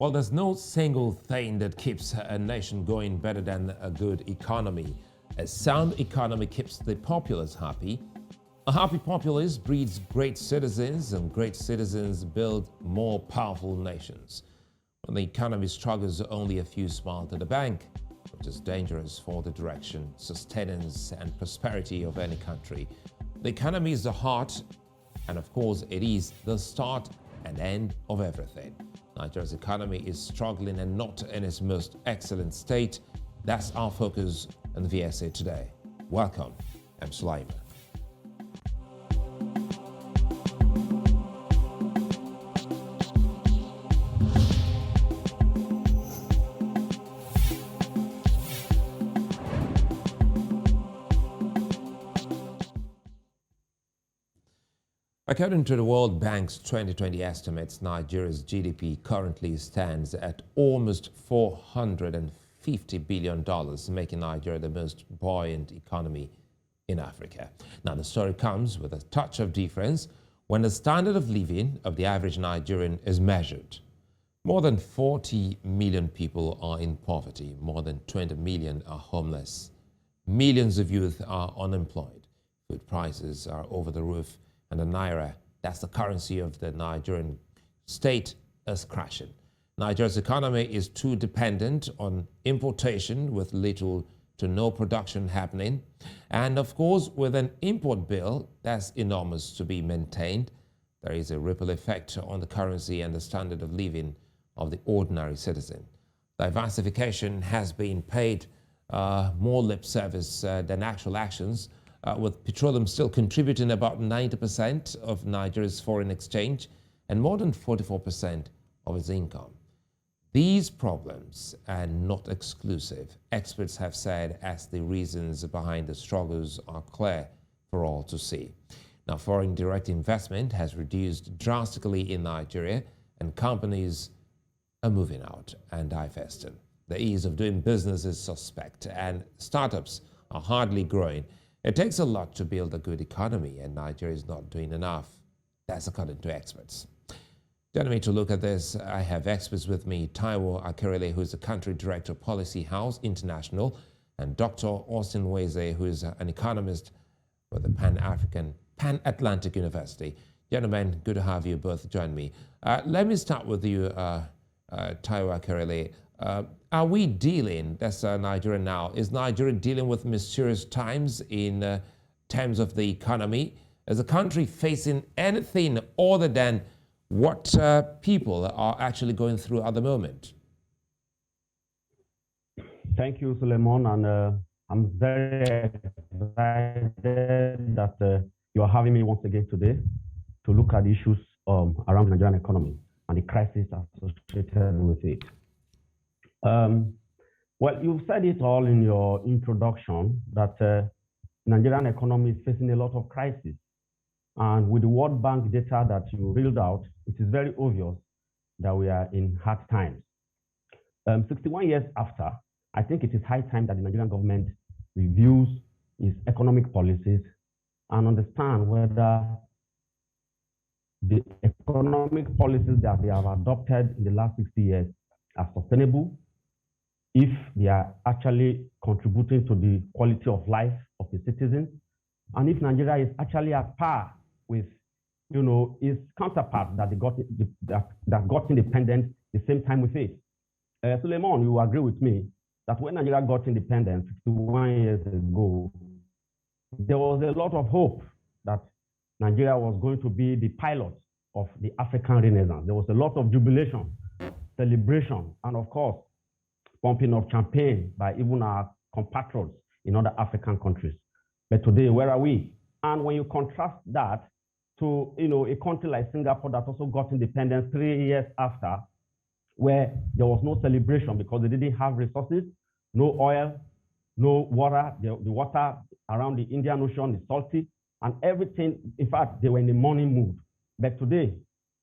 Well, there's no single thing that keeps a nation going better than a good economy. A sound economy keeps the populace happy. A happy populace breeds great citizens, and great citizens build more powerful nations. When the economy struggles, only a few smile to the bank, which is dangerous for the direction, sustenance, and prosperity of any country. The economy is the heart, and of course, it is the start and end of everything. Nigeria's economy is struggling and not in its most excellent state. That's our focus on the VSA today. Welcome, I'm Sulaiman. According to the World Bank's 2020 estimates, Nigeria's GDP currently stands at almost $450 billion, making Nigeria the most buoyant economy in Africa. Now, the story comes with a touch of difference when the standard of living of the average Nigerian is measured. More than 40 million people are in poverty. More than 20 million are homeless. Millions of youth are unemployed. Food prices are over the roof. And the naira, that's the currency of the Nigerian state, is crashing. Nigeria's economy is too dependent on importation with little to no production happening. And of course, with an import bill that's enormous to be maintained, there is a ripple effect on the currency and the standard of living of the ordinary citizen. Diversification has been paid more lip service than actual actions, with petroleum still contributing about 90% of Nigeria's foreign exchange and more than 44% of its income. These problems are not exclusive, experts have said, as the reasons behind the struggles are clear for all to see. Now, foreign direct investment has reduced drastically in Nigeria, and companies are moving out and divesting. The ease of doing business is suspect, and startups are hardly growing. It takes a lot to build a good economy, and Nigeria is not doing enough. That's according to experts. Joining me to look at this, I have experts with me: Taiwo Akerele, who is the Country Director of Policy House International, and Dr. Nweze, who is an economist with the Pan-Atlantic University. Gentlemen, good to have you both join me. Let me start with you, Taiwo Akerele. Are we dealing, that's Nigeria now, is Nigeria dealing with mysterious times in terms of the economy? Is the country facing anything other than what people are actually going through at the moment? Thank you, Sulaiman, and I'm very excited that you are having me once again today to look at issues around the Nigerian economy and the crisis associated with it. Well, you've said it all in your introduction that Nigerian economy is facing a lot of crises. And with the World Bank data that you reeled out, it is very obvious that we are in hard times. 61 years after, I think it is high time that the Nigerian government reviews its economic policies and understand whether the economic policies that they have adopted in the last 60 years are sustainable, if they are actually contributing to the quality of life of the citizens, and if Nigeria is actually at par with, its counterparts that got independence the same time with it. Sulaiman, you agree with me that when Nigeria got independence 61 years ago, there was a lot of hope that Nigeria was going to be the pilot of the African Renaissance. There was a lot of jubilation, celebration, and of course, pumping of champagne by even our compatriots in other African countries. But today, where are we? And when you contrast that to a country like Singapore that also got independence 3 years after, where there was no celebration because they didn't have resources, no oil, no water. The water around the Indian Ocean is salty, and everything, in fact, they were in the mourning mood. But today,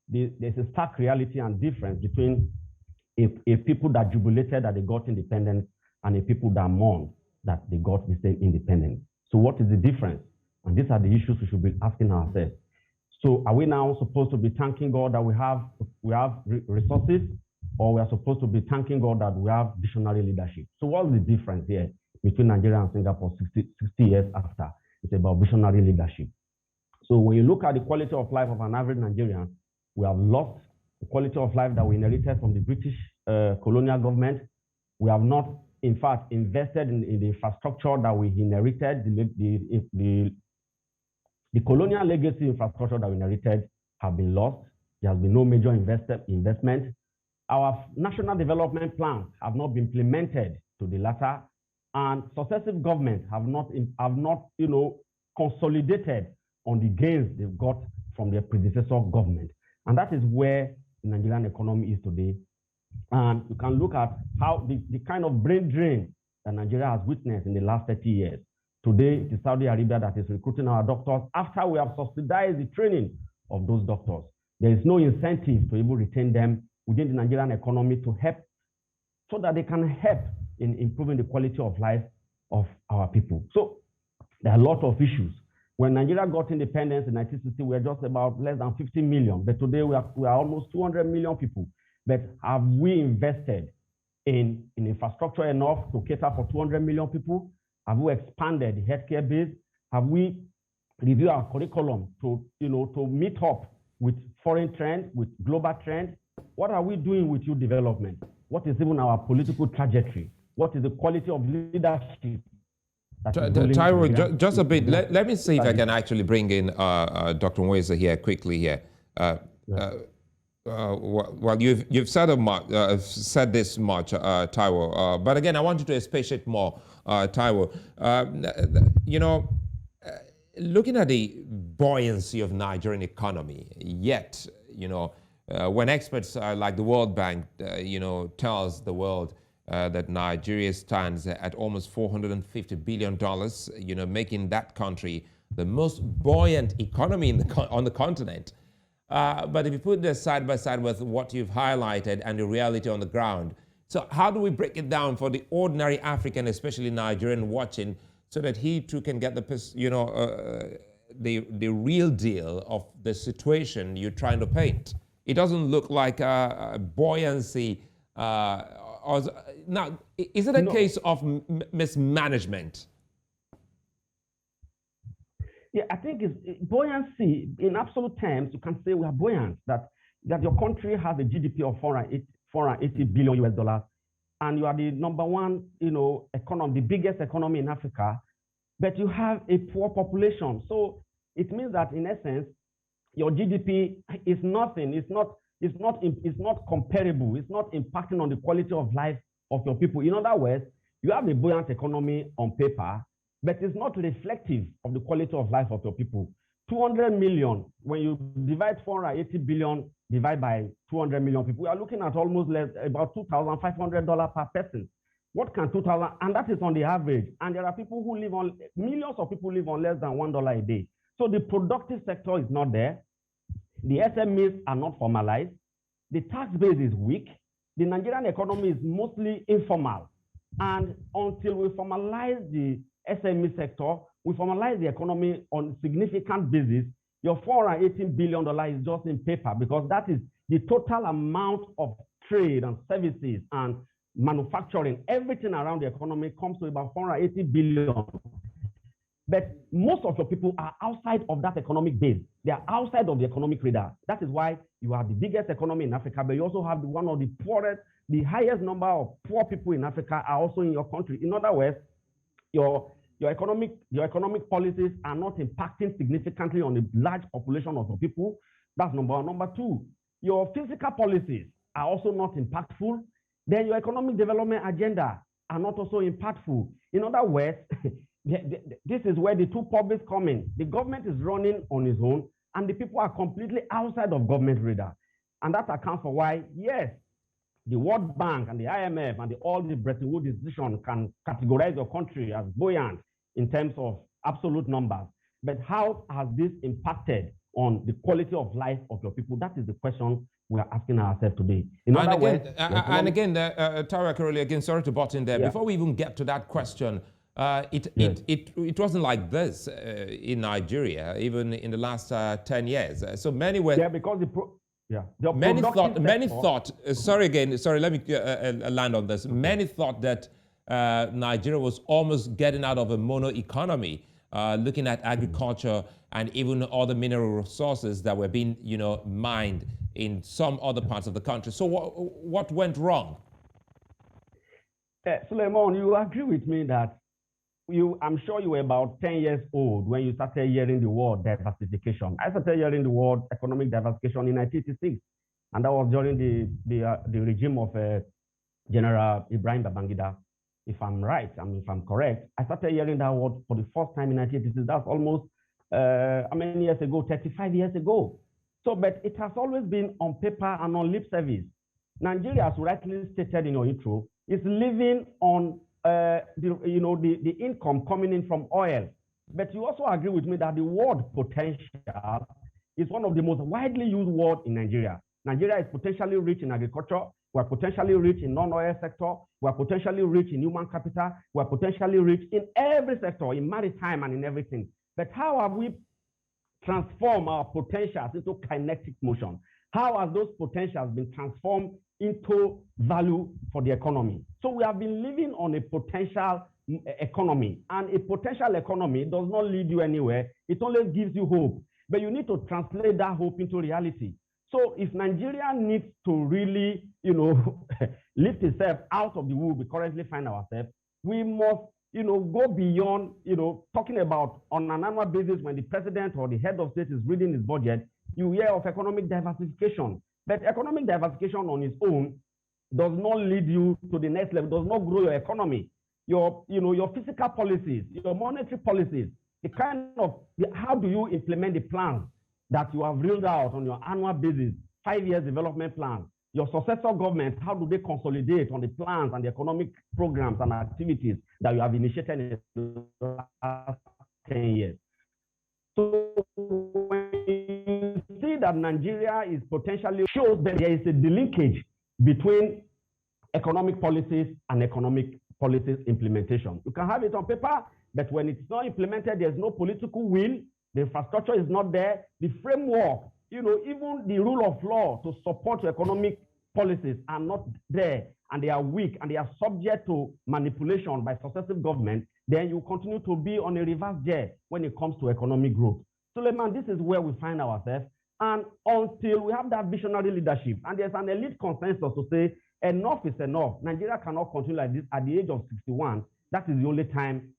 there's a stark reality and difference between a people that jubilated that they got independence and a people that mourned that they got the same independence. So what is the difference? And these are the issues we should be asking ourselves. So are we now supposed to be thanking God that we have resources? or we are supposed to be thanking God that we have visionary leadership. So what's the difference here between Nigeria and Singapore 60 years after? It's about visionary leadership. So when you look at the quality of life of an average Nigerian, we have lost the quality of life that we inherited from the British colonial government. We have not, in fact, invested in the infrastructure that we inherited. The colonial legacy infrastructure that we inherited have been lost. There has been no major investment. Our national development plans have not been implemented to the latter, and successive governments have not consolidated on the gains they've got from their predecessor government. And that is where the Nigerian economy is today. And you can look at how the kind of brain drain that Nigeria has witnessed in the last 30 years. Today, it is Saudi Arabia that is recruiting our doctors after we have subsidized the training of those doctors. There is no incentive to even retain them within the Nigerian economy to help, so that they can help in improving the quality of life of our people. So there are a lot of issues. When Nigeria got independence in 1960, we were just about less than 50 million, but today we are almost 200 million people. But have we invested in infrastructure enough to cater for 200 million people? Have we expanded the healthcare base? Have we reviewed our curriculum to meet up with foreign trends, with global trends? What are we doing with youth development? What is even our political trajectory? What is the quality of leadership? Taiwo, just a bit. Let me see if I can actually bring in Dr. Nweze here quickly here. Well, you've said this much, Taiwo. But again, I want you to expatiate more, Taiwo. Looking at the buoyancy of Nigerian economy, yet, when experts like the World Bank, tells the world that Nigeria stands at almost $450 billion, making that country the most buoyant economy on the continent. But if you put this side by side with what you've highlighted and the reality on the ground, so how do we break it down for the ordinary African, especially Nigerian, watching, so that he too can get the real deal of the situation you're trying to paint? It doesn't look like a buoyancy. Now, is it a case of mismanagement? Yeah, I think it's buoyancy. In absolute terms, you can say we are buoyant, that your country has a GDP of $480 billion US, and you are the number one, economy, the biggest economy in Africa, but you have a poor population. So it means that in essence, your GDP is nothing. It's not comparable. It's not impacting on the quality of life of your people. In other words, you have a buoyant economy on paper, but it's not reflective of the quality of life of your people. 200 million, when you divide 480 billion, divide by 200 million people, we are looking at almost about $2,500 per person. What can 2,000, and that is on the average. And there are people who live on, millions of people live on less than $1 a day. So the productive sector is not there. The SMEs are not formalized. The tax base is weak. The Nigerian economy is mostly informal. And until we formalize the SME sector, we formalize the economy on a significant basis, your $418 billion is just in paper, because that is the total amount of trade and services and manufacturing, everything around the economy comes to about $480 billion. But most of your people are outside of that economic base. They are outside of the economic radar. That is why you have the biggest economy in Africa, but you also have one of the poorest, the highest number of poor people in Africa are also in your country. In other words, your economic policies are not impacting significantly on the large population of your people. That's number one. Number two, your fiscal policies are also not impactful. Then your economic development agenda are not also impactful. In other words, this is where the two publics come in. The government is running on its own, and the people are completely outside of government radar. And that accounts for why, yes, the World Bank and the IMF and all the Bretton Woods decisions can categorize your country as buoyant in terms of absolute numbers. But how has this impacted on the quality of life of your people? That is the question we are asking ourselves today. Taiwo Akerele, again, sorry to butt in there. Yeah. Before we even get to that question, it wasn't like this in Nigeria, even in the last 10 years. So many were... Yeah, because Yeah. Many thought, sorry, let me land on this. Okay. Many thought that Nigeria was almost getting out of a mono economy, looking at agriculture and even other mineral resources that were being, mined in some other parts of the country. So what went wrong? Sulaiman, you agree with me that I'm sure you were about 10 years old when you started hearing the word diversification. I started hearing the word economic diversification in 1986, and that was during the regime of General Ibrahim Babangida. If I'm right, if I'm correct, I started hearing that word for the first time in 1986. That's almost how many years ago? 35 years ago. So, but it has always been on paper and on lip service. Nigeria, as rightly stated in your intro, is living on the income coming in from oil. But you also agree with me that the word potential is one of the most widely used words in Nigeria. Nigeria is potentially rich in agriculture. We're potentially rich in non-oil sector. We're potentially rich in human capital. We're potentially rich in every sector, in maritime and in everything. But how have we transformed our potentials into kinetic motion? How has those potentials been transformed into value for the economy? So we have been living on a potential economy, and a potential economy does not lead you anywhere. It only gives you hope, but you need to translate that hope into reality. So if Nigeria needs to really, lift itself out of the wood we currently find ourselves, we must, go beyond, talking about on an annual basis when the president or the head of state is reading his budget, you hear of economic diversification. But economic diversification on its own does not lead you to the next level, does not grow your economy. Your fiscal policies, your monetary policies, how do you implement the plans that you have reeled out on your annual basis, 5 years development plan? Your successor government, how do they consolidate on the plans and the economic programs and activities that you have initiated in the last 10 years? So when you see that Nigeria is potentially shows that there is a linkage between economic policies and economic policies implementation. You can have it on paper, but when it's not implemented, there's no political will, the infrastructure is not there, the framework, even the rule of law to support economic policies are not there, and they are weak, and they are subject to manipulation by successive governments, then you continue to be on a reverse gear when it comes to economic growth. Suleiman, this is where we find ourselves, and until we have that visionary leadership, and there's an elite consensus to say, enough is enough. Nigeria cannot continue like this at the age of 61. That is the only time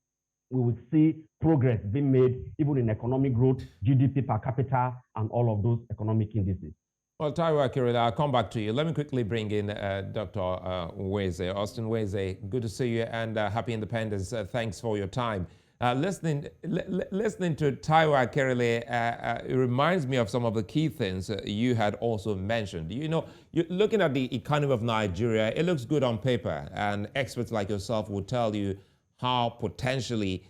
we will see progress being made, even in economic growth, GDP per capita, and all of those economic indices. Well, Taiwo Akerele, I'll come back to you. Let me quickly bring in Dr. Nweze. Austin Nweze, good to see you, and happy independence. Thanks for your time. Listening to Taiwo Akerele, it reminds me of some of the key things you had also mentioned. You're looking at the economy of Nigeria, it looks good on paper, and experts like yourself will tell you how potentially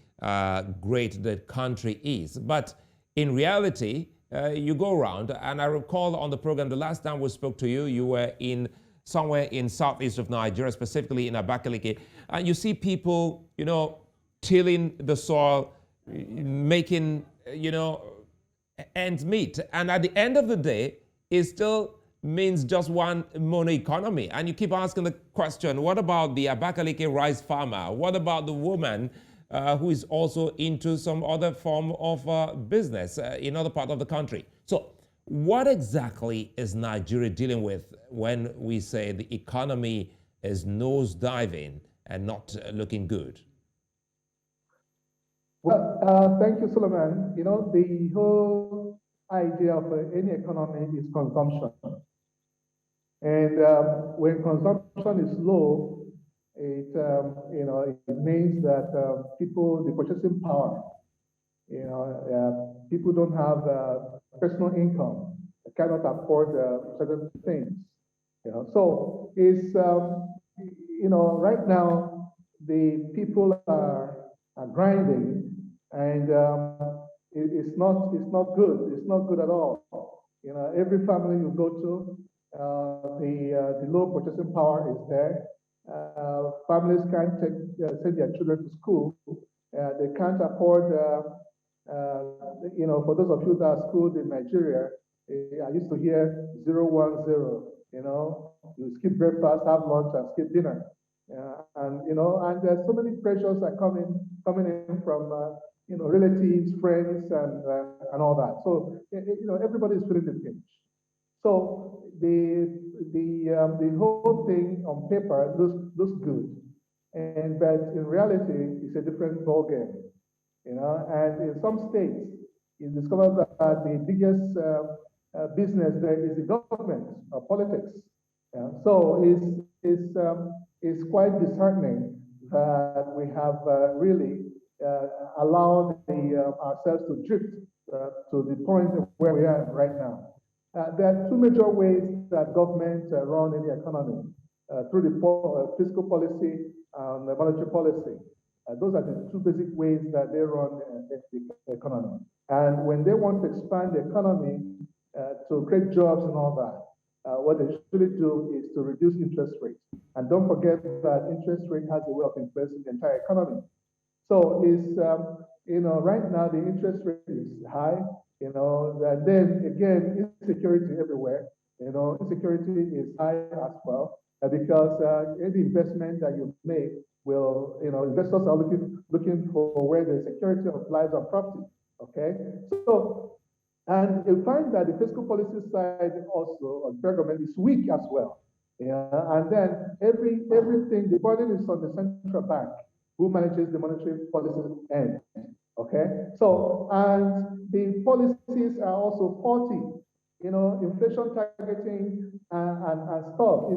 great the country is. But in reality, you go around, and I recall on the program, the last time we spoke to you, you were somewhere in southeast of Nigeria, specifically in Abakaliki, and you see people, tilling the soil, making, ends meet. And at the end of the day, it still means just one mono economy. And you keep asking the question, what about the Abakaliki rice farmer? What about the woman who is also into some other form of business in other part of the country? So what exactly is Nigeria dealing with when we say the economy is nosediving and not looking good? Well, thank you, Sulaiman. The whole idea of any economy is consumption. And when consumption is low, it means that the purchasing power, people don't have personal income, they cannot afford certain things. So it's right now the people are grinding, and it's not good. It's not good at all. Every family you go to, the low purchasing power is there. Families can't send their children to school. They can't afford, for those of you that are schooled in Nigeria, I used to hear 010, you skip breakfast, have lunch, and skip dinner. And there's so many pressures are coming in from, relatives, friends, and all that. So, everybody is feeling the pinch. So the whole thing on paper looks good, but in reality, it's a different ballgame. And in some states, you discover that the biggest business there is the government or politics. So it's quite disheartening that we have really allowed ourselves to drift to the point where we are right now. There are two major ways that government run any economy, through the fiscal policy and the monetary policy. Those are the two basic ways that they run the economy. And when they want to expand the economy to create jobs and all that, what they usually do is to reduce interest rates. And don't forget that interest rate has a way of influencing the entire economy. So it's, right now the interest rate is high, and then again, insecurity everywhere. Insecurity is high as well, because any investment that you make will, investors are looking for where the security of lives and property, okay? So, and you find that the fiscal policy side also of the government is weak as well. And then everything, the burden is on the central bank, who manages the monetary policy end. Okay, so and the policies are also faulty. Inflation targeting and stuff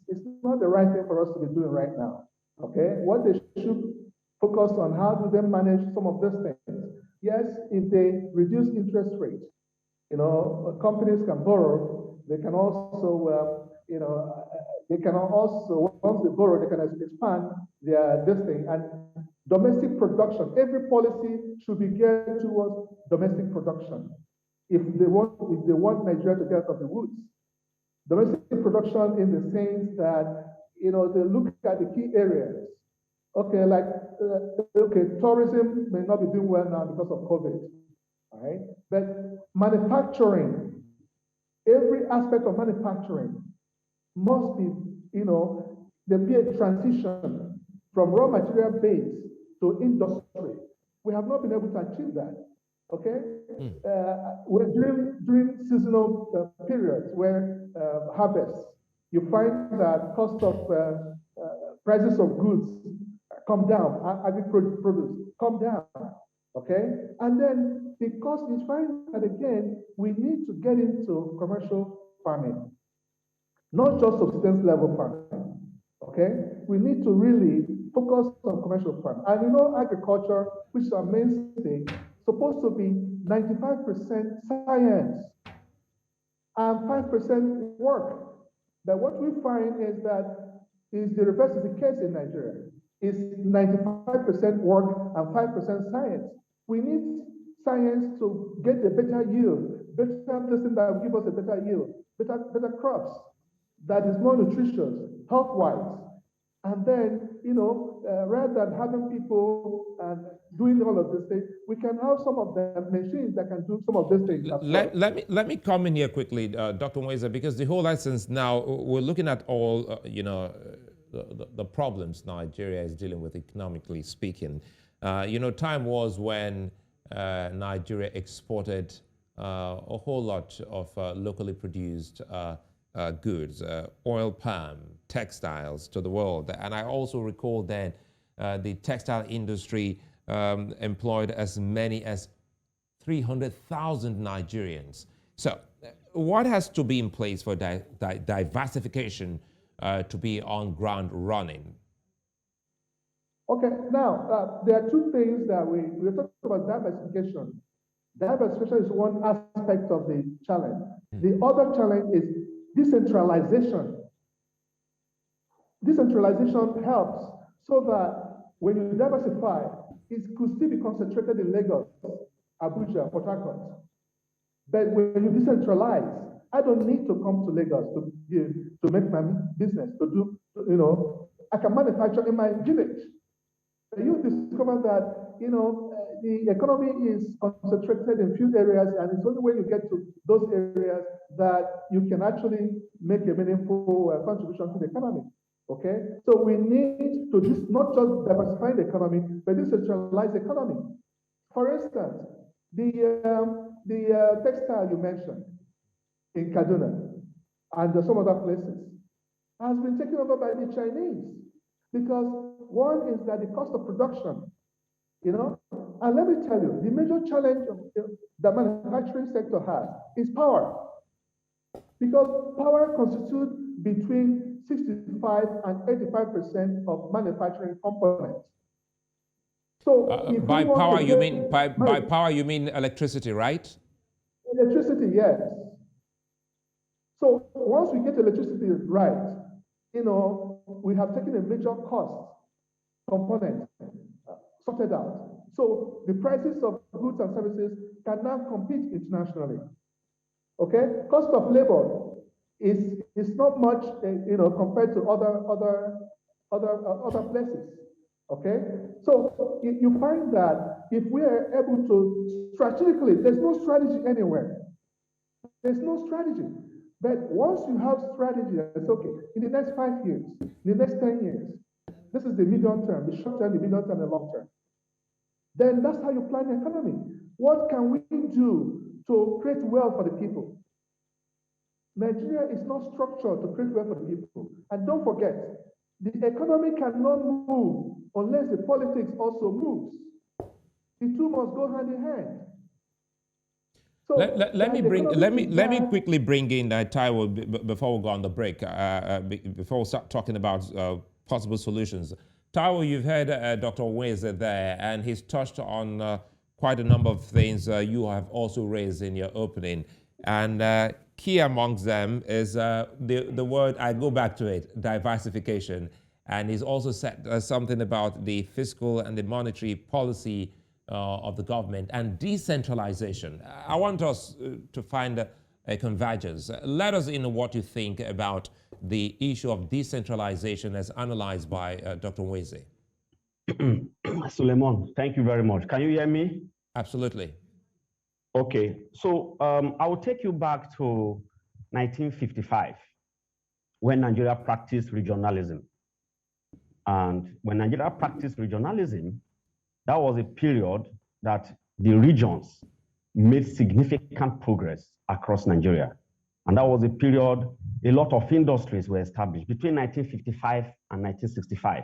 is not the right thing for us to be doing right now. Okay, what they should focus on, how do they manage some of these things? Yes, if they reduce interest rates, companies can borrow. They can also, they can also, once they borrow, they can expand their this thing. And domestic production, every policy should be geared towards domestic production. If they want Nigeria to get out of the woods, domestic production in the sense that, they look at the key areas. Okay, like, tourism may not be doing well now because of COVID, all right? But manufacturing, every aspect of manufacturing must be, there be a transition from raw material base to industry. We have not been able to achieve that, okay? We're during seasonal periods where harvest, you find that cost of prices of goods come down, agri-produce come down, okay? And then the cost is fine, and again, we need to get into commercial farming, not just subsistence level farming, okay? We need to really focus on commercial farming. And agriculture, which is our mainstay, supposed to be 95% science and 5% work. But what we find is that the reverse is the case in Nigeria. It's 95% work and 5% science. We need science to get a better yield, better medicine that will give us a better yield, better crops that is more nutritious, health-wise. And then, rather than having people doing all of this thing, we can have some of the machines that can do some of these things. Let me come in here quickly, Dr. Nweze, because the whole essence now, we're looking at all, the problems Nigeria is dealing with economically speaking. Time was when Nigeria exported a whole lot of locally produced goods, oil palm, textiles to the world. And I also recall then the textile industry employed as many as 300,000 Nigerians. So what has to be in place for diversification to be on ground running? Okay, now there are two things that we're talking about diversification. Diversification is one aspect of the challenge. The other challenge is decentralization. Decentralization helps so that when you diversify, it could still be concentrated in Lagos, Abuja, Port Harcourt. But when you decentralize, I don't need to come to Lagos to make my business, I can manufacture in my village. You discover that, the economy is concentrated in few areas, and it's only when you get to those areas that you can actually make a meaningful contribution to the economy. Okay, so we need to not just diversify the economy, but decentralize the economy. For instance, the textile you mentioned in Kaduna and some other places has been taken over by the Chinese, because one is that the cost of production, and let me tell you, the major challenge the manufacturing sector has is power, because power constitutes between 65 and 85% of manufacturing components. So by power you mean by power you mean electricity, right? Electricity, yes. So once we get electricity right, we have taken a major cost component sorted out. So the prices of goods and services can now compete internationally. Okay, cost of labor is not much, compared to other places. Okay, so you find that if we are able to strategically, there's no strategy anywhere. There's no strategy. But once you have strategy, it's okay. In the next 5 years, in the next 10 years, this is the medium term, the short term, the medium term, the long term. Then that's how you plan the economy. What can we do to create wealth for the people? Nigeria is not structured to create wealth for the people. And don't forget, the economy cannot move unless the politics also moves. The two must go hand in hand. So let me quickly bring in Taiwo before we go on the break. Before we start talking about possible solutions. Taiwo, you've heard Dr. Nweze there, and he's touched on quite a number of things you have also raised in your opening. And key amongst them is the word, I go back to it, diversification. And he's also said something about the fiscal and the monetary policy of the government and decentralization. I want us to find a convergence. Let us in what you think about the issue of decentralization as analyzed by Dr. Nweze. Sulaiman, thank you very much. Can you hear me? Absolutely. Okay, so I will take you back to 1955 when Nigeria practiced regionalism. And when Nigeria practiced regionalism, that was a period that the regions made significant progress across Nigeria. And that was a period a lot of industries were established between 1955 and 1965.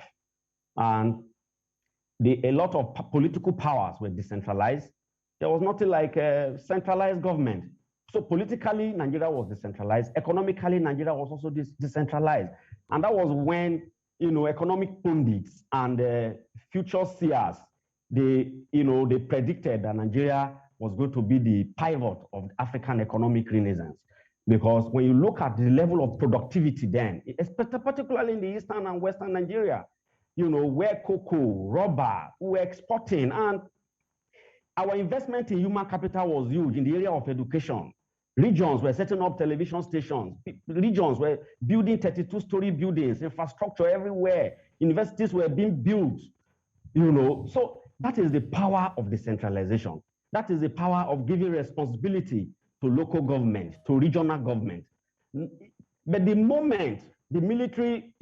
And a lot of political powers were decentralized. There was nothing like a centralized government. So politically, Nigeria was decentralized. Economically, Nigeria was also decentralized. And that was when, economic pundits and future seers, they predicted that Nigeria was going to be the pivot of African economic renaissance. Because when you look at the level of productivity then, particularly in the eastern and western Nigeria, where cocoa, rubber, we were exporting, and our investment in human capital was huge in the area of education. Regions were setting up television stations. Regions were building 32-story buildings, infrastructure everywhere. Universities were being built, So that is the power of decentralization. That is the power of giving responsibility to local government, to regional government. But the moment the military,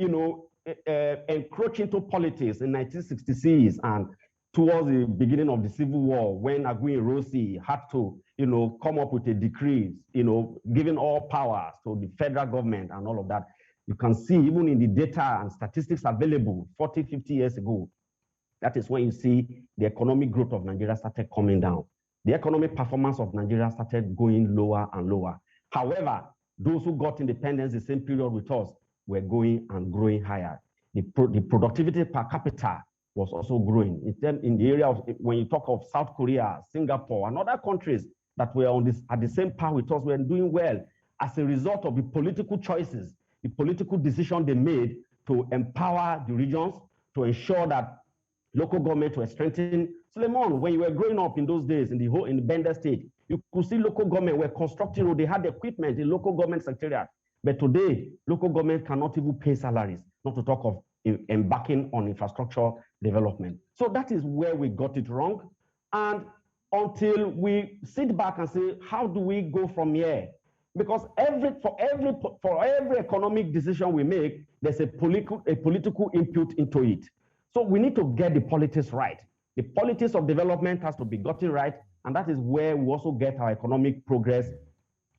encroached into politics in 1966 and towards the beginning of the Civil War, when Aguiyi-Ironsi had to, come up with a decree, giving all powers to the federal government and all of that, you can see even in the data and statistics available 40, 50 years ago, that is when you see the economic growth of Nigeria started coming down. The economic performance of Nigeria started going lower and lower. However, those who got independence the same period with us were going and growing higher. The productivity per capita was also growing. In the area of, when you talk of South Korea, Singapore, and other countries that were at the same par with us were doing well as a result of the political choices, the political decision they made to empower the regions, to ensure that local government were strengthened. Sulaiman, when you were growing up in those days in the Bender state, you could see local government were constructing roads. They had equipment in local government secretariat. But today, local government cannot even pay salaries, not to talk of embarking on infrastructure development. So that is where we got it wrong. And until we sit back and say, how do we go from here? Because for every economic decision we make, there's a political input into it. So we need to get the politics right. The politics of development has to be gotten right, and that is where we also get our economic progress,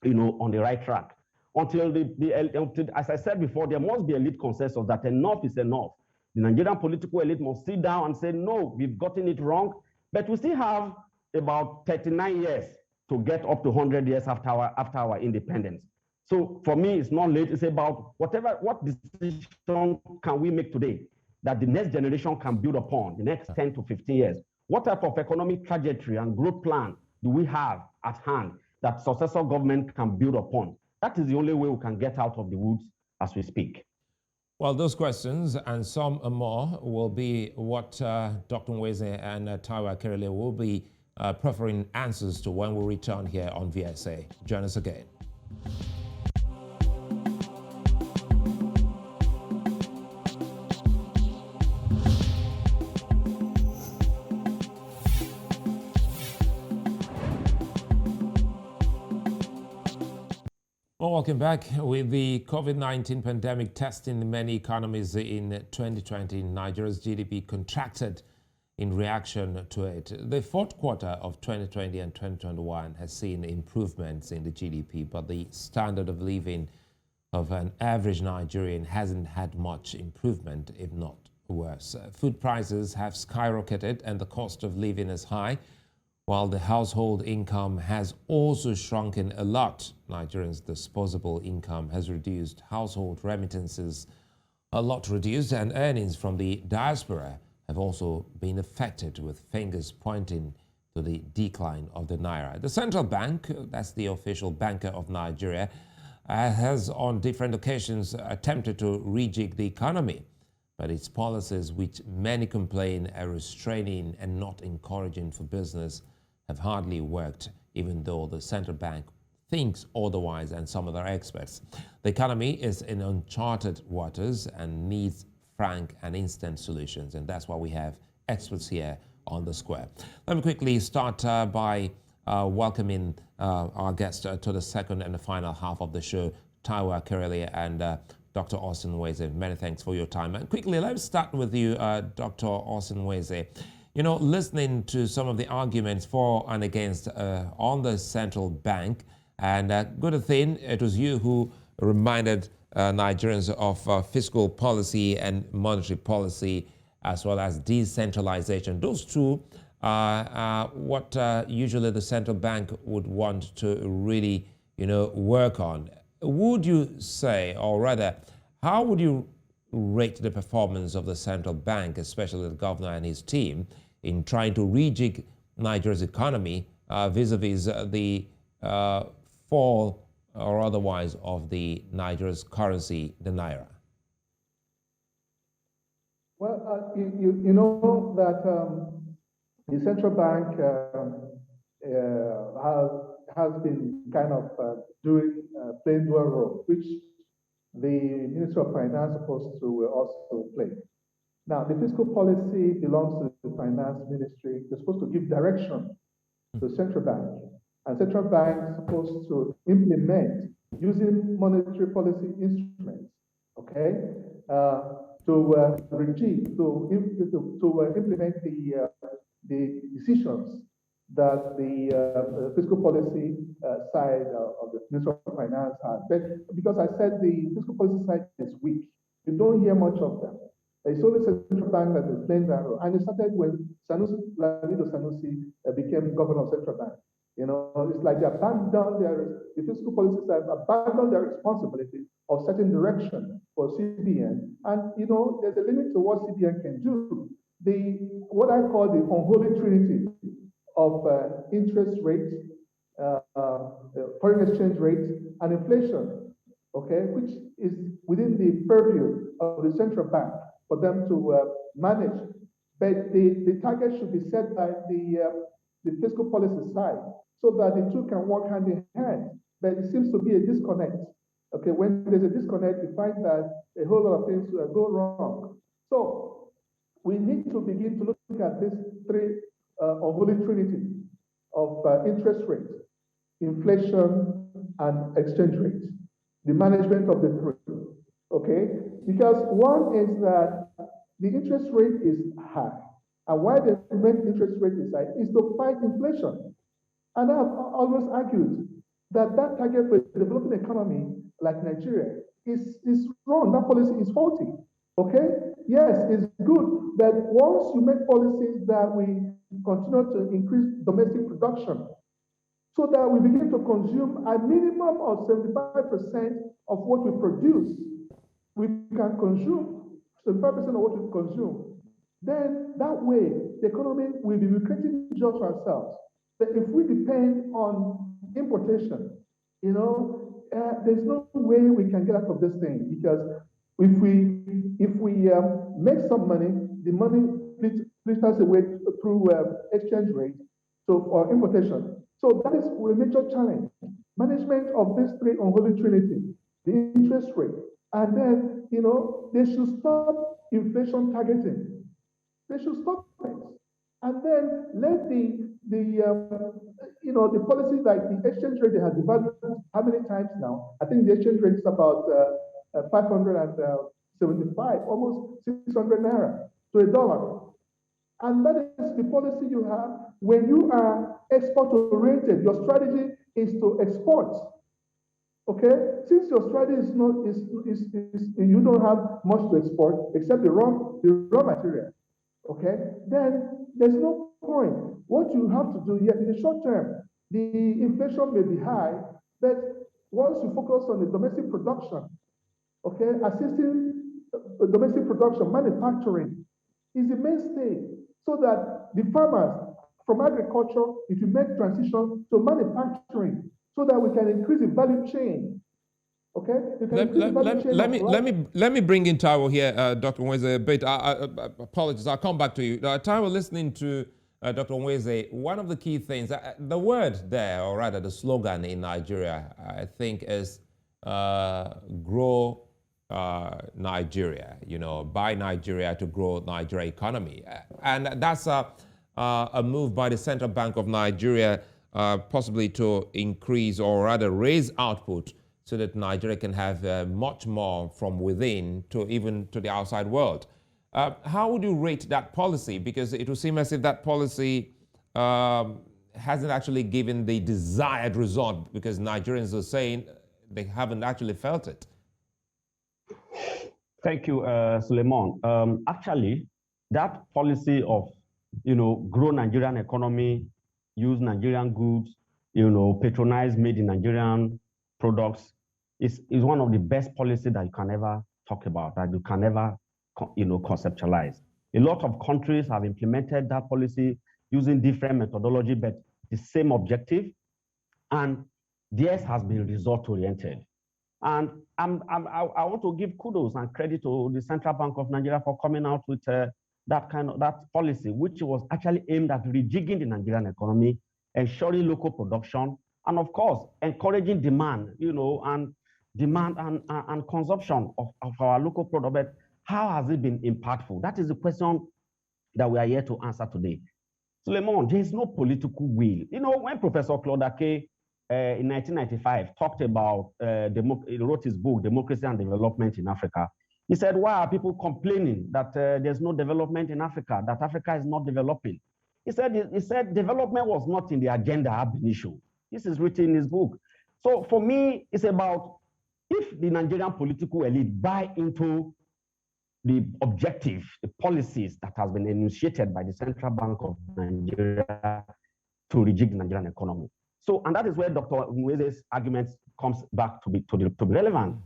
on the right track. Until as I said before, there must be a elite consensus that enough is enough. The Nigerian political elite must sit down and say, no, we've gotten it wrong, but we still have about 39 years to get up to 100 years after our independence. So for me, it's not late. It's about what decision can we make today that the next generation can build upon the next 10 to 15 years? What type of economic trajectory and growth plan do we have at hand that successor government can build upon? That is the only way we can get out of the woods as we speak. Well, those questions and some more will be what Dr. Nweze and Taiwo Akerele will be preferring answers to when we return here on VSA. Join us again. Well, welcome back. With the COVID-19 pandemic testing many economies in 2020, Nigeria's GDP contracted in reaction to it. The fourth quarter of 2020 and 2021 has seen improvements in the GDP, but the standard of living of an average Nigerian hasn't had much improvement, if not worse. Food prices have skyrocketed and the cost of living is high, while the household income has also shrunken a lot. Nigerians' disposable income has reduced, household remittances a lot reduced, and earnings from the diaspora have also been affected, with fingers pointing to the decline of the naira. The central bank, that's the official banker of Nigeria, has on different occasions attempted to rejig the economy, but its policies, which many complain are restraining and not encouraging for business, have hardly worked, even though the central bank thinks otherwise and some other experts. The economy is in uncharted waters and needs frank and instant solutions, and that's why we have experts here on the square. Let me quickly start by welcoming our guest to the second and the final half of the show, Taiwo Akerele and Dr. Austin Nweze. Many thanks for your time. And quickly, let's start with you, Dr. Austin Nweze. You know, listening to some of the arguments for and against on the central bank, and good thing it was you who reminded Nigerians of fiscal policy and monetary policy, as well as decentralization. Those two are what usually the central bank would want to really, work on. Would you say, or rather, how would you rate the performance of the central bank, especially the governor and his team, in trying to rejig Nigeria's economy vis-a-vis the fall or otherwise of the Nigeria's currency, the naira? Well, you know that the central bank has been kind of playing dual role, which the Minister of Finance is supposed to also play. Now, the fiscal policy belongs to the Finance Ministry. They're supposed to give direction to the central bank. And central bank is supposed to implement using monetary policy instruments, okay, to implement the decisions that the fiscal policy side of the Ministry of Finance has. But because I said the fiscal policy side is weak, you don't hear much of them. It's only central bank that is playing that role. And it started when Lamido Sanusi became governor of central bank. It's like they abandoned the fiscal policy side abandoned their responsibility of setting direction for CBN. And, there's a limit to what CBN can do. What I call the unholy trinity of interest rates, foreign exchange rates, and inflation, okay, which is within the purview of the central bank for them to manage. But the target should be set by the fiscal policy side so that the two can work hand in hand. But it seems to be a disconnect. Okay, when there's a disconnect, you find that a whole lot of things go wrong. So we need to begin to look at these three unholy trinity of interest rate, inflation, and exchange rate, the management of the three, okay? Because one is that the interest rate is high. And why the main interest rate is high is to fight inflation. And I've always argued that that target for a developing economy like Nigeria is wrong. That policy is faulty. Okay? Yes, it's good that once you make policies that we continue to increase domestic production so that we begin to consume a minimum of 75% of what we produce, we can consume 75% of what we consume. Then that way, the economy will be creating jobs for ourselves. But if we depend on importation, there's no way we can get out of this thing, because if we make some money, the money filters away through exchange rate, so for importation. So that is a major challenge. Management of these three unholy trinity, the interest rate, and then they should stop inflation targeting. They should stop it, and then let the policy like the exchange rate they have devalued how many times now? I think the exchange rate is about 575, almost 600 naira to a dollar. And that is the policy you have when you are export oriented. Your strategy is to export. Okay, since your strategy is not you don't have much to export except the raw material. Okay, then there's no point. What you have to do here in the short term, the inflation may be high, but once you focus on the domestic production, okay, assisting domestic production, manufacturing is the mainstay, so that the farmers from agriculture, if you make transition to manufacturing, so that we can increase the value chain. Okay. Let me bring in Taiwo here, Dr. Nweze, a bit. Apologies, I'll come back to you. Taiwo, listening to Dr. Nweze, one of the key things, the word there, or rather the slogan in Nigeria, I think is grow Nigeria, buy Nigeria to grow Nigeria economy. And that's a move by the Central Bank of Nigeria, possibly to increase or rather raise output so that Nigeria can have much more from within to even to the outside world. How would you rate that policy? Because it would seem as if that policy hasn't actually given the desired result, because Nigerians are saying they haven't actually felt it. Thank you, Sulaiman. Actually, that policy of, grow Nigerian economy, use Nigerian goods, patronize made in Nigerian products, is one of the best policies that you can ever talk about, that you can ever, conceptualize. A lot of countries have implemented that policy using different methodology, but the same objective, and theirs has been result-oriented. And I want to give kudos and credit to the Central Bank of Nigeria for coming out with that policy, which was actually aimed at rejigging the Nigerian economy, ensuring local production, and of course, encouraging demand, and demand and consumption of our local product. But how has it been impactful? That is the question that we are here to answer today. Sulaiman, there is no political will. When Professor Claude Ake in 1995 talked about, he wrote his book, Democracy and Development in Africa, he said, why are people complaining that there's no development in Africa, that Africa is not developing? He said development was not in the agenda ab initio. This is written in his book. So for me, it's about, if the Nigerian political elite buy into the objective, the policies that has been initiated by the Central Bank of Nigeria to rejig the Nigerian economy. So, and that is where Dr. Nweze's argument comes back to be relevant.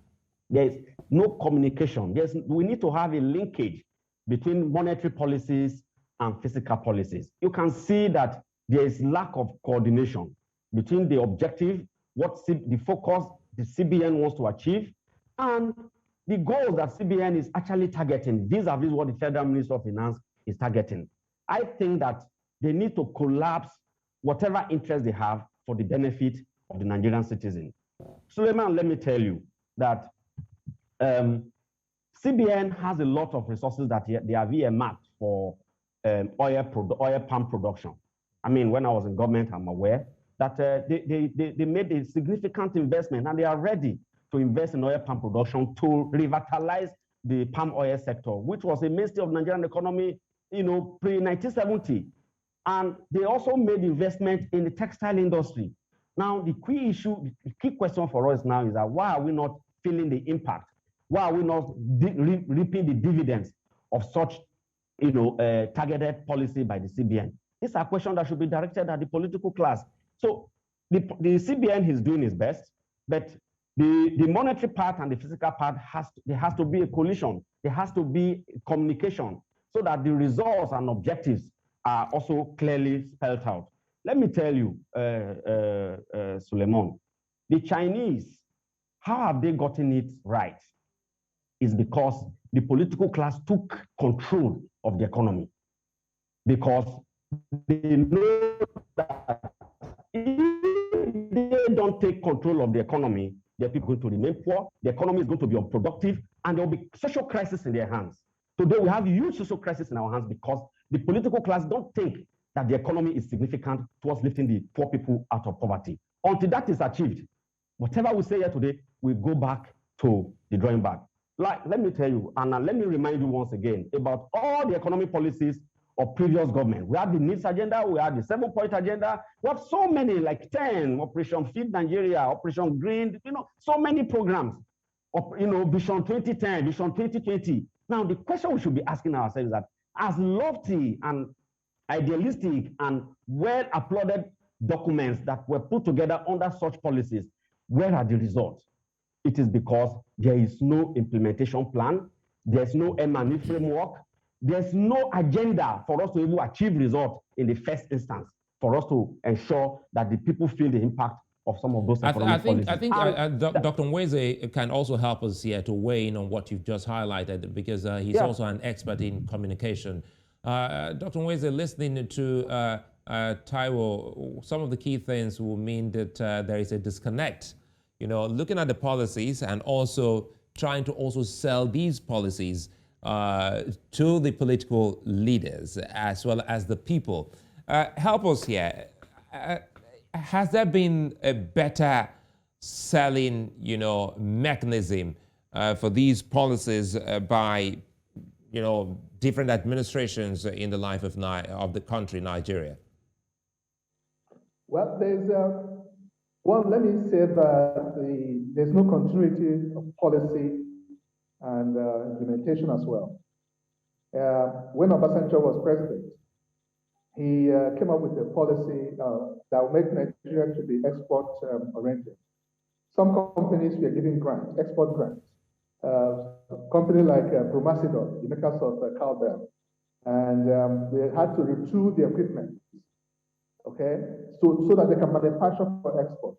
There is no communication. We need to have a linkage between monetary policies and fiscal policies. You can see that there is lack of coordination between the objective, the focus the CBN wants to achieve, and the goals that CBN is actually targeting. Vis-a-vis what the Federal Minister of Finance is targeting. I think that they need to collapse whatever interest they have for the benefit of the Nigerian citizen. Sulaiman, let me tell you that CBN has a lot of resources that they have earmarked for oil palm production. I mean, when I was in government, I'm aware that they made a significant investment, and they are ready to invest in oil palm production to revitalize the palm oil sector, which was a mainstay of Nigerian economy, pre-1970. And they also made investment in the textile industry. Now, the key question for us now is that why are we not feeling the impact? Why are we not reaping the dividends of such, targeted policy by the CBN? These are questions that should be directed at the political class. So the CBN is doing its best, but the monetary part and the physical part there has to be a coalition. There has to be communication so that the results and objectives are also clearly spelled out. Let me tell you, Sulaiman, the Chinese, how have they gotten it right? Is because the political class took control of the economy. Because they know that if they don't take control of the economy, the people are going to remain poor, the economy is going to be unproductive, and there will be social crisis in their hands. Today, we have a huge social crisis in our hands because the political class don't think that the economy is significant towards lifting the poor people out of poverty. Until that is achieved, whatever we say here today, we go back to the drawing board. Let me tell you, and let me remind you once again about all the economic policies of previous government. We have the needs agenda, we have the 7-point agenda, we have so many, like 10, Operation Feed Nigeria, Operation Green, so many programs, Vision 2010, Vision 2020. Now, the question we should be asking ourselves is that as lofty and idealistic and well-applauded documents that were put together under such policies, where are the results? It is because there is no implementation plan, there's no M&E framework, there's no agenda for us to even achieve results in the first instance, for us to ensure that the people feel the impact of some of those economic policies. I think Dr. Nweze can also help us here to weigh in on what you've just highlighted, because he's also an expert in communication. Dr. Nweze, listening to Taiwo, some of the key things will mean that there is a disconnect, looking at the policies and also trying to also sell these policies to the political leaders as well as the people. Help us here. Has there been a better selling, mechanism for these policies by, different administrations in the life of the country, Nigeria? Well, there's let me say that there's no continuity of policy and implementation as well. When Obasanjo was president, he came up with a policy that would make Nigeria to be export oriented. Some companies were giving grants, export grants. Company like Bromacidor, the makers of cowbell, and they had to retool the equipment, okay, so that they can manufacture for export.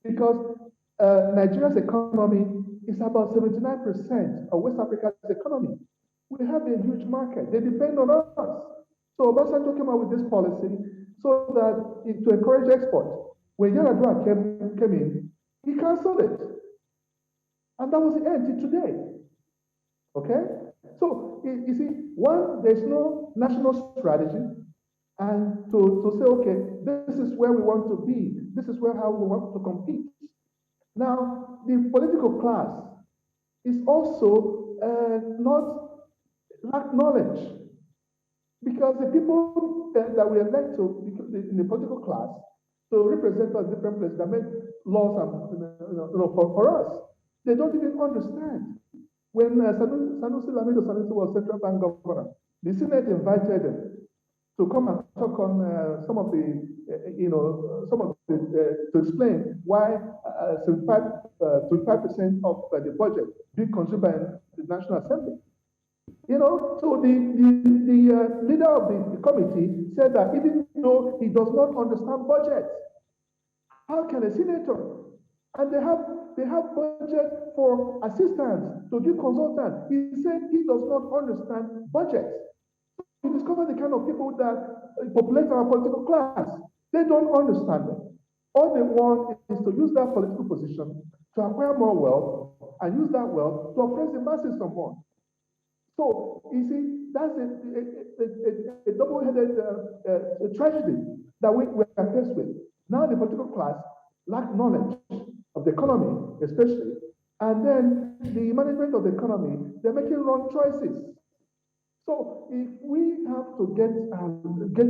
Because Nigeria's economy is about 79% of West Africa's economy. We have a huge market. They depend on us. So Obasanjo came up with this policy so that to encourage export. When Yaradua came in, he canceled it. And that was the end till today. Okay? So, you see, one, there's no national strategy, and to say, okay, this is where we want to be, this is how we want to compete. Now, the political class is also not lack knowledge, because the people that we elect in the political class to represent us different places that make laws and, for us, they don't even understand. When Sanusi Lamido Sanusi was central bank governor, the Senate invited him to come and talk on to explain why 25% of the budget being consumed by the National Assembly. So the leader of the committee said that even though he does not understand budget, how can a senator, and they have budget for assistants, to give consultants. He said he does not understand budget. You discover the kind of people that populate our political class. They don't understand it. All they want is to use that political position to acquire more wealth and use that wealth to oppress the masses some more. So you see, that's a double-headed tragedy that we are faced with. Now the political class lack knowledge of the economy, especially, and then the management of the economy, they're making wrong choices. So if we have to get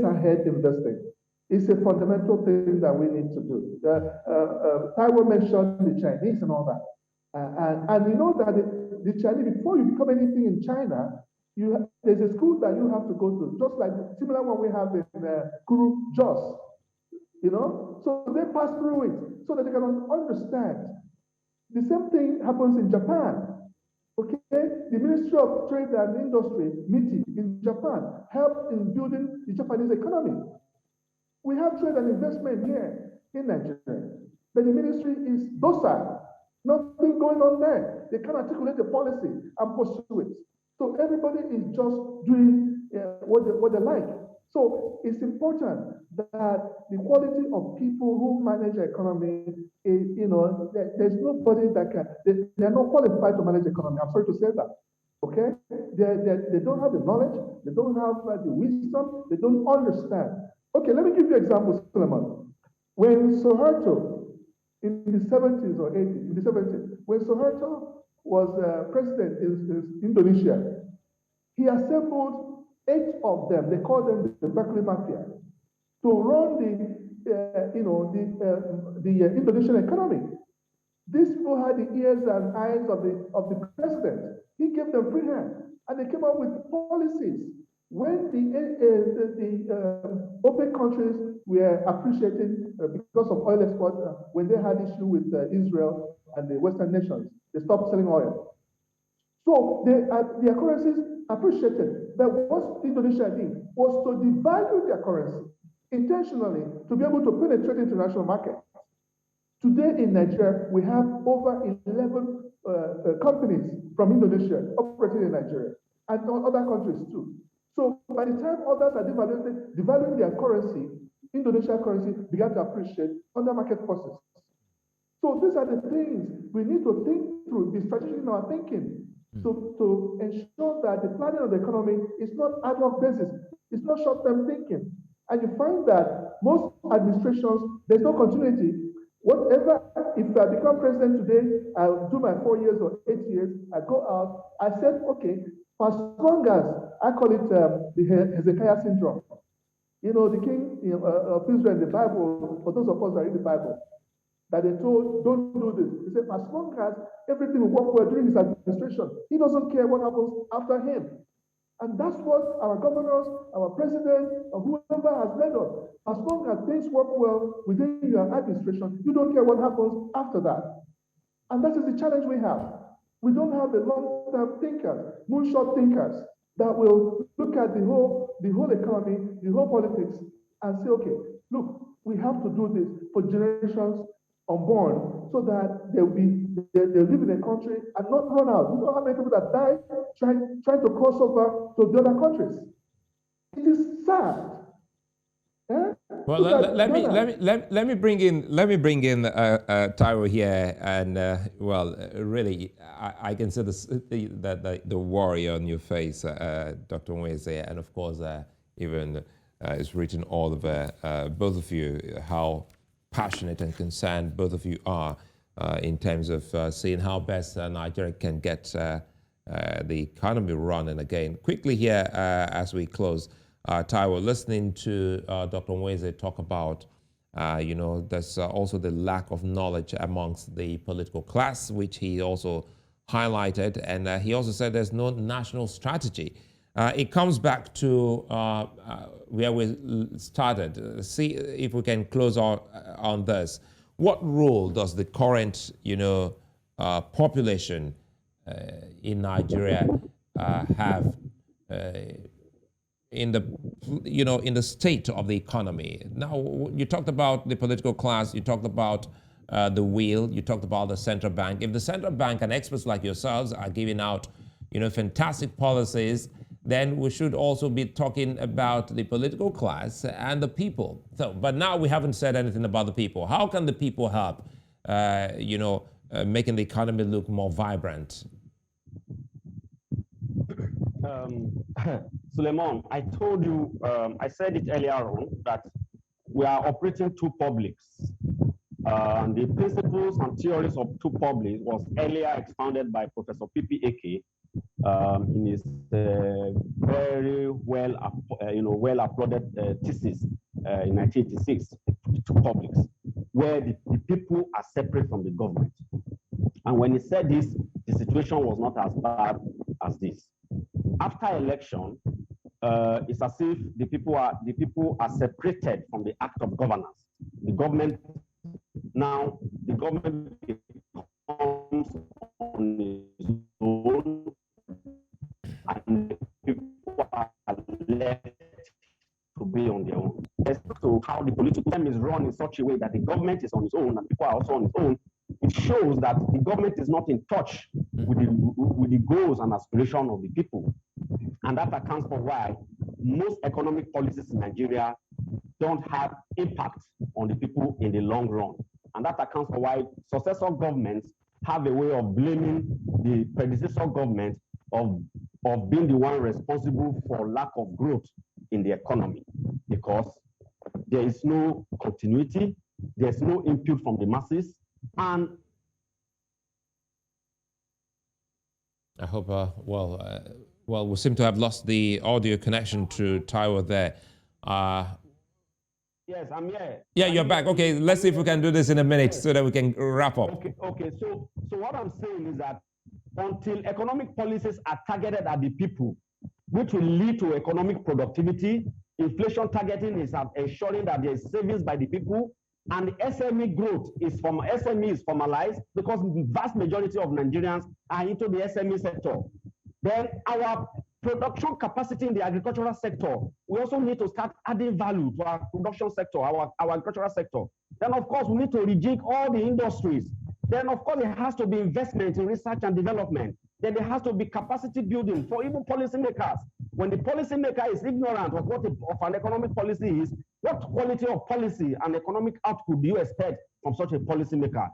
ahead in this thing, it's a fundamental thing that we need to do. Taiwo mentioned the Chinese and all that. And you know that the Chinese, before you become anything in China, there's a school that you have to go to, just like the similar one we have in Kuru Jos, you know? So they pass through it so that they can understand. The same thing happens in Japan. Okay, the Ministry of Trade and Industry meeting in Japan helped in building the Japanese economy. We have trade and investment here in Nigeria, but the ministry is docile. Nothing going on there. They can't articulate the policy and pursue it. So everybody is just doing what they like. So it's important that the quality of people who manage the economy is, there's nobody that can, they're not qualified to manage the economy. I'm sorry to say that. Okay? They don't have the knowledge, they don't have the wisdom, they don't understand. Okay, let me give you an example, Sulaiman. When Suharto, in the 70s or 80s, in the 70s, when Suharto was president in Indonesia, he assembled 8 of them, they called them the Berkeley Mafia, to run the Indonesian economy. These people had the ears and eyes of the president. He gave them free hand, and they came up with policies. When the OPEC countries were appreciating because of oil exports, when they had issue with Israel and the Western nations, they stopped selling oil. So their currencies appreciated. But what Indonesia did was to devalue their currency intentionally to be able to penetrate international markets. Today in Nigeria, we have over 11 companies from Indonesia operating in Nigeria and other countries too. So by the time others are devaluing their currency, Indonesian currency began to appreciate under market forces. So these are the things we need to think through, be strategic in our thinking, to ensure that the planning of the economy is not ad hoc basis, it's not short-term thinking. And you find that most administrations, there's no continuity. Whatever, if I become president today, I'll do my 4 years or 8 years, I go out, I said, okay, for as long as, I call it the Hezekiah syndrome. You know, the king of Israel in the Bible, for those of us that read the Bible, that they told, don't do this. He said, as long as everything will work well during his administration, he doesn't care what happens after him. And that's what our governors, our president, or whoever has led us. As long as things work well within your administration, you don't care what happens after that. And that is the challenge we have. We don't have the long-term thinkers, moonshot thinkers, that will look at the whole economy, the whole politics, and say, okay, look, we have to do this for generations unborn, so that they'll live in a country and not run out. You know how many people that die trying to cross over to the other countries? It is sad. Eh? Well, let me bring in Taiwo here, and really, I can see the worry on your face, Dr. Nweze, and of course, even it's written all over both of you how passionate and concerned both of you are in terms of seeing how best Nigeria can get the economy running again. Quickly here, as we close, Taiwo, listening to Dr. Nweze talk about, there's also the lack of knowledge amongst the political class, which he also highlighted, and he also said there's no national strategy. It comes back to where we started. See if we can close on this. What role does the current, population in Nigeria have in the state of the economy? Now, you talked about the political class. You talked about the wheel. You talked about the central bank. If the central bank and experts like yourselves are giving out, fantastic policies, then we should also be talking about the political class and the people. So, but now we haven't said anything about the people. How can the people help, making the economy look more vibrant? Suleiman, I told you, I said it earlier on, that we are operating two publics. The principles and theories of two publics was earlier expounded by Professor P.P. Eke in his very well applauded thesis in 1986, two publics, where the people are separate from the government. And when he said this, the situation was not as bad as this. After election, it's as if the people are separated from the act of governance. The government becomes on its own, and the people are left to be on their own. As to how the political system is run in such a way that the government is on its own and people are also on its own, it shows that the government is not in touch with the goals and aspirations of the people. And that accounts for why most economic policies in Nigeria don't have impact on the people in the long run. And that accounts for why successor governments have a way of blaming the predecessor government of being the one responsible for lack of growth in the economy, because there is no continuity, there's no input from the masses, and I hope, well, we seem to have lost the audio connection to Taiwo there. Yes, I'm here. Yeah, you're back. Okay, let's see if we can do this in a minute so that we can wrap up. Okay. So what I'm saying is that until economic policies are targeted at the people, which will lead to economic productivity, inflation targeting is ensuring that there is savings by the people, and SME growth is formalized, because the vast majority of Nigerians are into the SME sector. Then our production capacity in the agricultural sector, we also need to start adding value to our production sector, our agricultural sector. Then, of course, we need to rejig all the industries. Then, of course, there has to be investment in research and development. Then there has to be capacity building for even policymakers. When the policymaker is ignorant of what an economic policy is, what quality of policy and economic output do you expect from such a policymaker?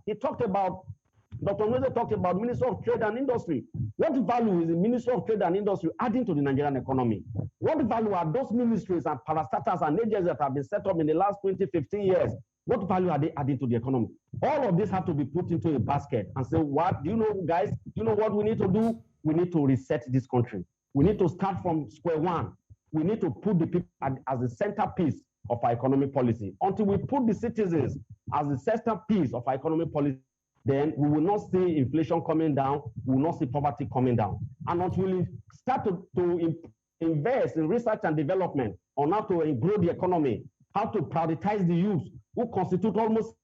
Dr. Nweze talked about Ministry of Trade and Industry. What value is the Ministry of Trade and Industry adding to the Nigerian economy? What value are those ministries and parastatals and agencies that have been set up in the last 20, 15 years? What value are they adding to the economy? All of this have to be put into a basket and say, what do you know, guys? Do you know what we need to do? We need to reset this country. We need to start from square one. We need to put the people as the centerpiece of our economic policy. Until we put the citizens as the centerpiece of our economic policy, then we will not see inflation coming down, we will not see poverty coming down. And until we start to invest in research and development on how to grow the economy, how to prioritize the youth, who constitute almost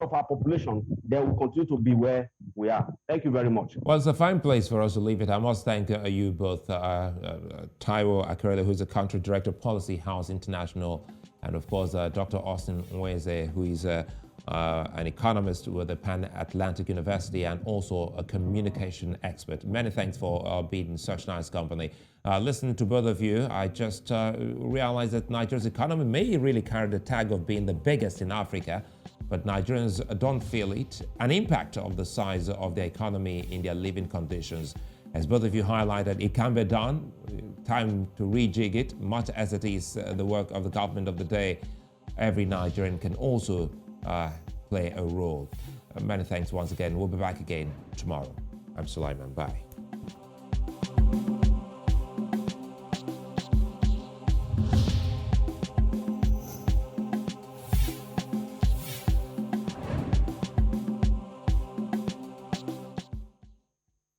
of our population, then we'll continue to be where we are. Thank you very much. Well, it's a fine place for us to leave it. I must thank you both, Taiwo Akerele, who's the Country Director of Policy House International, and of course, Dr. Austin Nweze, who is an economist with the Pan-Atlantic University and also a communication expert. Many thanks for being in such nice company. Listening to both of you, I just realized that Nigeria's economy may really carry the tag of being the biggest in Africa, but Nigerians don't feel it, an impact of the size of their economy in their living conditions. As both of you highlighted, it can be done. Time to rejig it, much as it is the work of the government of the day. Every Nigerian can also play a role. Many thanks once again. We'll be back again tomorrow. I'm Sulaiman. Bye.